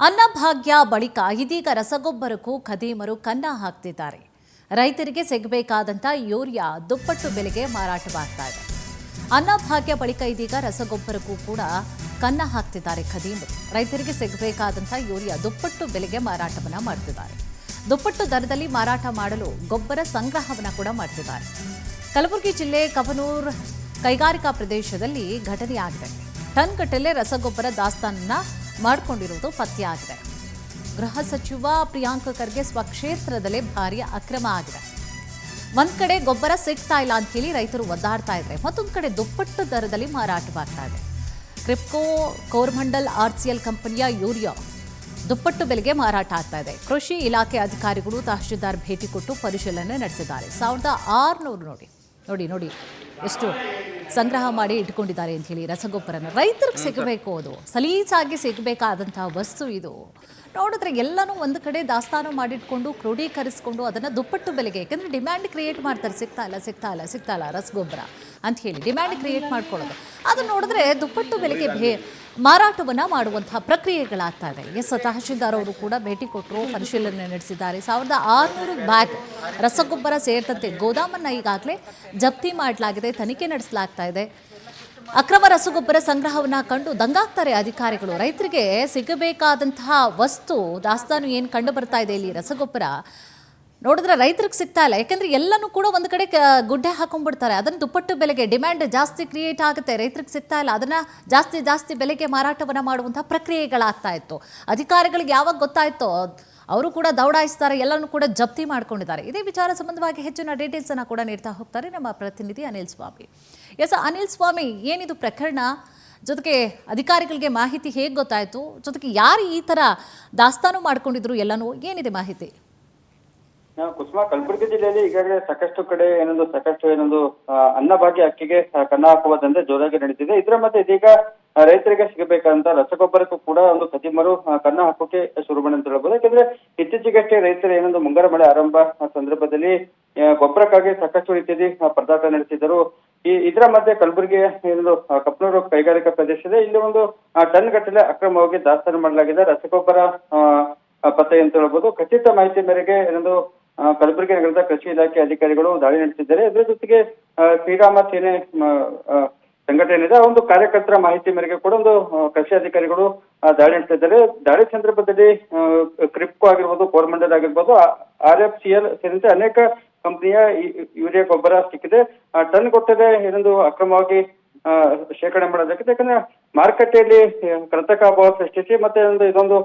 ಅನ್ನಭಾಗ್ಯ ಬಳಿಕ ಇದೀಗ ರಸಗೊಬ್ಬರಕ್ಕೂ ಖದೀಮರು ಕನ್ನ ಹಾಕ್ತಿದ್ದಾರೆ. ರೈತರಿಗೆ ಸಿಗಬೇಕಾದಂಥ ಯೂರಿಯಾ ದುಪ್ಪಟ್ಟು ಬೆಲೆಗೆ ಮಾರಾಟವಾಗ್ತಾ ಇದೆ. ಅನ್ನಭಾಗ್ಯ ಬಳಿಕ ಇದೀಗ ರಸಗೊಬ್ಬರಕ್ಕೂ ಕೂಡ ಕನ್ನ ಹಾಕ್ತಿದ್ದಾರೆ ಖದೀಮರು. ರೈತರಿಗೆ ಸಿಗಬೇಕಾದಂಥ ಯೂರಿಯಾ ದುಪ್ಪಟ್ಟು ಬೆಲೆಗೆ ಮಾರಾಟವನ್ನ ಮಾಡ್ತಿದ್ದಾರೆ. ದುಪ್ಪಟ್ಟು ದರದಲ್ಲಿ ಮಾರಾಟ ಮಾಡಲು ಗೊಬ್ಬರ ಸಂಗ್ರಹವನ್ನ ಕೂಡ ಮಾಡ್ತಿದ್ದಾರೆ. ಕಲಬುರಗಿ ಜಿಲ್ಲೆ ಕವನೂರು ಕೈಗಾರಿಕಾ ಪ್ರದೇಶದಲ್ಲಿ ಘಟನೆಯಾಗಿದೆ. ಟನ್ ಗಟ್ಟಲೆ ರಸಗೊಬ್ಬರ ದಾಸ್ತಾನನ್ನ ಮಾಡಿಕೊಂಡಿರುವುದು ಪತ್ತೆಯಾಗಿದೆ. ಗೃಹ ಸಚಿವ ಪ್ರಿಯಾಂಕ್ ಖರ್ಗೆ ಸ್ವಕ್ಷೇತ್ರದಲ್ಲೇ ಭಾರೀ ಅಕ್ರಮ ಆಗಿದೆ. ಒಂದ್ ಕಡೆ ಗೊಬ್ಬರ ಸಿಗ್ತಾ ಇಲ್ಲ ಅಂತ ಹೇಳಿ ರೈತರು ಒದ್ದಾಡ್ತಾ ಇದ್ದಾರೆ, ಮತ್ತೊಂದು ಕಡೆ ದುಪ್ಪಟ್ಟು ದರದಲ್ಲಿ ಮಾರಾಟವಾಗ್ತಾ ಇದೆ. ಕ್ರಿಪ್ಕೋ ಕೋರಮಂಡಲ್ ಆರ್ಸಿಎಲ್ ಕಂಪನಿಯ ಯೂರಿಯಾ ದುಪ್ಪಟ್ಟು ಬೆಲೆಗೆ ಮಾರಾಟ ಆಗ್ತಾ ಇದೆ. ಕೃಷಿ ಇಲಾಖೆ ಅಧಿಕಾರಿಗಳು ತಹಶೀಲ್ದಾರ್ ಭೇಟಿ ಕೊಟ್ಟು ಪರಿಶೀಲನೆ ನಡೆಸಿದ್ದಾರೆ. 1600 ನೋಡಿ ಎಷ್ಟು ಸಂಗ್ರಹ ಮಾಡಿ ಇಟ್ಕೊಂಡಿದ್ದಾರೆ ಅಂತ ಹೇಳಿ ರಸಗೊಬ್ಬರನ ರೈತರಿಗೆ ಸಿಗಬೇಕು. ಅದು ಸಲೀಸಾಗಿ ಸಿಗಬೇಕಾದಂತಹ ವಸ್ತು. ಇದು ನೋಡಿದ್ರೆ ಎಲ್ಲನೂ ಒಂದು ಕಡೆ ದಾಸ್ತಾನು ಮಾಡಿಟ್ಕೊಂಡು ಕ್ರೋಢೀಕರಿಸಿಕೊಂಡು ಅದನ್ನು ದುಪ್ಪಟ್ಟು ಬೆಲೆಗೆ, ಯಾಕಂದರೆ ಡಿಮ್ಯಾಂಡ್ ಕ್ರಿಯೇಟ್ ಮಾಡ್ತಾರೆ. ಸಿಗ್ತಾ ಇಲ್ಲ ರಸಗೊಬ್ಬರ ಅಂತ ಹೇಳಿ ಡಿಮ್ಯಾಂಡ್ ಕ್ರಿಯೇಟ್ ಮಾಡ್ಕೊಳ್ಳೋದು. ಅದು ನೋಡಿದ್ರೆ ದುಪ್ಪಟ್ಟು ಬೆಲೆಗೆ ಮಾರಾಟವನ್ನು ಮಾಡುವಂತಹ ಪ್ರಕ್ರಿಯೆಗಳಾಗ್ತಾ ಇದೆ. ತಹಶೀಲ್ದಾರ್ ಅವರು ಕೂಡ ಭೇಟಿ ಕೊಟ್ಟರು, ಪರಿಶೀಲನೆ ನಡೆಸಿದ್ದಾರೆ. 1600 ಬ್ಯಾಗ್ ರಸಗೊಬ್ಬರ ಸೇರಿದಂತೆ ಗೋದಾಮನ್ನು ಈಗಾಗಲೇ ಜಪ್ತಿ ಮಾಡಲಾಗಿದೆ, ತನಿಖೆ ನಡೆಸಲಾಗ್ತಾ ಇದೆ. ಅಕ್ರಮ ರಸಗೊಬ್ಬರ ಸಂಗ್ರಹವನ್ನ ಕಂಡು ದಂಗಾಗ್ತಾರೆ ಅಧಿಕಾರಿಗಳು. ರೈತರಿಗೆ ಸಿಗಬೇಕಾದಂತಹ ವಸ್ತು ದಾಸ್ತಾನು ಏನು ಕಂಡು ಬರ್ತಾ ಇದೆ ಇಲ್ಲಿ ರಸಗೊಬ್ಬರ ನೋಡಿದ್ರೆ ರೈತರಿಗೆ ಸಿಗ್ತಾ ಇಲ್ಲ. ಯಾಕಂದ್ರೆ ಎಲ್ಲನೂ ಕೂಡ ಒಂದು ಕಡೆ ಗುಡ್ಡೆ ಹಾಕೊಂಡ್ಬಿಡ್ತಾರೆ. ಅದನ್ನು ದುಪ್ಪಟ್ಟು ಬೆಲೆಗೆ ಡಿಮ್ಯಾಂಡ್ ಜಾಸ್ತಿ ಕ್ರಿಯೇಟ್ ಆಗುತ್ತೆ, ರೈತರಿಗೆ ಸಿಗ್ತಾ ಇಲ್ಲ. ಅದನ್ನ ಜಾಸ್ತಿ ಬೆಲೆಗೆ ಮಾರಾಟವನ್ನ ಮಾಡುವಂತಹ ಪ್ರಕ್ರಿಯೆಗಳಾಗ್ತಾ ಇತ್ತು. ಅಧಿಕಾರಿಗಳಿಗೆ ಯಾವಾಗ ಗೊತ್ತಾಯ್ತೋ ಅವರು ಕೂಡ ದೌಡಾಯಿಸ್ತಾರೆ, ಎಲ್ಲನೂ ಕೂಡ ಜಪ್ತಿ ಮಾಡ್ಕೊಂಡಿದ್ದಾರೆ. ಇದೇ ವಿಚಾರ ಸಂಬಂಧವಾಗಿ ಹೆಚ್ಚಿನ ಡೀಟೇಲ್ಸ್ ಅನ್ನ ಕೂಡ ನೀಡ್ತಾ ಹೋಗ್ತಾರೆ ನಮ್ಮ ಪ್ರತಿನಿಧಿ ಅನಿಲ್ ಸ್ವಾಮಿ. ಅನಿಲ್ ಸ್ವಾಮಿ, ಏನಿದು ಪ್ರಕರಣ? ಜೊತೆಗೆ ಅಧಿಕಾರಿಗಳಿಗೆ ಮಾಹಿತಿ ಹೇಗೆ ಗೊತ್ತಾಯ್ತು? ಜೊತೆಗೆ ಯಾರು ಈ ತರ ದಾಸ್ತಾನು ಮಾಡ್ಕೊಂಡಿದ್ರು ಎಲ್ಲನೂ ಏನಿದೆ ಮಾಹಿತಿ? ಕುಸುಮಾ, ಕಲಬುರಗಿ ಜಿಲ್ಲೆಯಲ್ಲಿ ಈಗಾಗಲೇ ಸಾಕಷ್ಟು ಅನ್ನಭಾಗ್ಯ ಅಕ್ಕಿಗೆ ಕನ್ನ ಹಾಕುವ ದಂಧೆ ಜೋರಾಗಿ ನಡೆದಿದೆ. ಇದರ ಮಧ್ಯೆ ಇದೀಗ ರೈತರಿಗೆ ಸಿಗಬೇಕಂತ ರಸಗೊಬ್ಬರಕ್ಕೂ ಕೂಡ ಒಂದು ಖದೀಮರು ಕನ್ನ ಹಾಕೋಕೆ ಶುರು ಮಾಡಿ ಅಂತ ಹೇಳ್ಬೋದು. ಯಾಕಂದ್ರೆ ಇತ್ತೀಚೆಗಷ್ಟೇ ರೈತರು ಮುಂಗಾರು ಮಳೆ ಆರಂಭ ಸಂದರ್ಭದಲ್ಲಿ ಗೊಬ್ಬರಕ್ಕಾಗಿ ಸಾಕಷ್ಟು ರೀತಿಯಲ್ಲಿ ಪರದಾಟ ನಡೆಸಿದರು. ಇದರ ಮಧ್ಯೆ ಕಲಬುರಗಿಯ ಕಪ್ಪನೂರು ಕೈಗಾರಿಕಾ ಪ್ರದೇಶದ ಇಲ್ಲಿ ಒಂದು ಟನ್ ಗಟ್ಟಲೆ ಅಕ್ರಮವಾಗಿ ದಾಸ್ತಾನು ಮಾಡಲಾಗಿದೆ ರಸಗೊಬ್ಬರ ಪತ್ತೆ ಅಂತ ಹೇಳ್ಬೋದು. ಖಚಿತ ಮಾಹಿತಿ ಮೇರೆಗೆ ಕಲಬುರಗಿ ನಗರದ ಕೃಷಿ ಇಲಾಖೆ ಅಧಿಕಾರಿಗಳು ದಾಳಿ ನಡೆಸಿದ್ದಾರೆ. ಇದರ ಜೊತೆಗೆ ಶ್ರೀರಾಮ ಸೇನೆ ಸಂಘಟನೆ ಇದೆ, ಒಂದು ಕಾರ್ಯಕರ್ತರ ಮಾಹಿತಿ ಮೇರೆಗೆ ಕೂಡ ಒಂದು ಕೃಷಿ ಅಧಿಕಾರಿಗಳು ದಾಳಿ ನಡೆಸಿದ್ದಾರೆ. ದಾಳಿ ಸಂದರ್ಭದಲ್ಲಿ ಕ್ರಿಪ್ಕೋ ಆಗಿರ್ಬೋದು, ಕೋರಮಂಡಲ್ ಆಗಿರ್ಬೋದು, RFCL ಸೇರಿದಂತೆ ಅನೇಕ ಕಂಪನಿಯ ಯೂರಿಯಾ ಗೊಬ್ಬರ ಸಿಕ್ಕಿದೆ. ಟನ್ ಕೊಟ್ಟರೆ ಅಕ್ರಮವಾಗಿ ಶೇಖರಣೆ ಮಾಡಲಾಗಿದೆ. ಯಾಕಂದ್ರೆ ಮಾರುಕಟ್ಟೆಯಲ್ಲಿ ಕೃತಕ ಅಭಾವ ಸೃಷ್ಟಿಸಿ ಮತ್ತೆ ಇದೊಂದು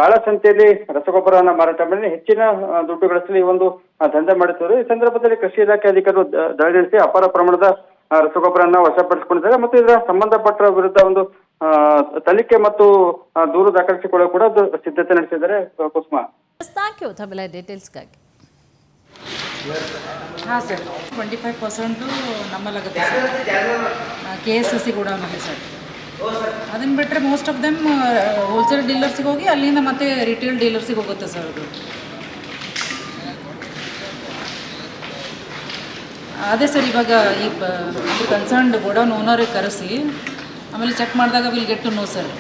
ಕಾಳಸಂತೆಯಲ್ಲಿ ರಸಗೊಬ್ಬರವನ್ನ ಮಾರಾಟ ಮಾಡಿ ಹೆಚ್ಚಿನ ದುಡ್ಡು ಗಳಿಸಲು ಈ ಒಂದು ದಂಧೆ ಮಾಡುತ್ತಿದ್ದಾರೆ. ಈ ಸಂದರ್ಭದಲ್ಲಿ ಕೃಷಿ ಇಲಾಖೆ ಅಧಿಕಾರಿಗಳು ದಾಳಿ ನಡೆಸಿ ಅಪಾರ ಪ್ರಮಾಣದ ರಸಗೊಬ್ಬರನ್ನ ವಶಪಡಿಸಿಕೊಂಡಿದ್ದಾರೆ ಮತ್ತು ಇದರ ಸಂಬಂಧಪಟ್ಟ ವಿರುದ್ಧ ಒಂದು ತನಿಖೆ ಮತ್ತು ದೂರು ದಾಖಲಿಸಿಕೊಳ್ಳಲು ಕೂಡ ಸಿದ್ಧತೆ ನಡೆಸಿದ್ದಾರೆ. ಕುಸುಮಾ, ಥ್ಯಾಂಕ್ ಯು ತಮ್ಮೆಲ್ಲ ಡೀಟೇಲ್ಸ್ಗಾಗಿ. ಹಾಂ ಸರ್, 25% ನಮ್ಮಲ್ಲಾಗುತ್ತೆ ಸರ್, KSSC ಕೂಡ ನಮಗೆ ಸರ್. ಅದನ್ನು ಬಿಟ್ಟರೆ ಮೋಸ್ಟ್ ಆಫ್ ದೆಮ್ ಹೋಲ್ಸೇಲ್ ಡೀಲರ್ಸಿಗೆ ಹೋಗಿ ಅಲ್ಲಿಂದ ಮತ್ತೆ ರಿಟೇಲ್ ಡೀಲರ್ಸಿಗೆ ಹೋಗುತ್ತೆ ಸರ್. ಅದು ಅದೇ ಸರ್, ಇವಾಗ ಈ ಕನ್ಸರ್ನ್ಡ್ ಗೋಡೌನ್ ಓನರಿಗೆ ಕರೆಸಿ ಆಮೇಲೆ ಚೆಕ್ ಮಾಡಿದಾಗ will get to know sir.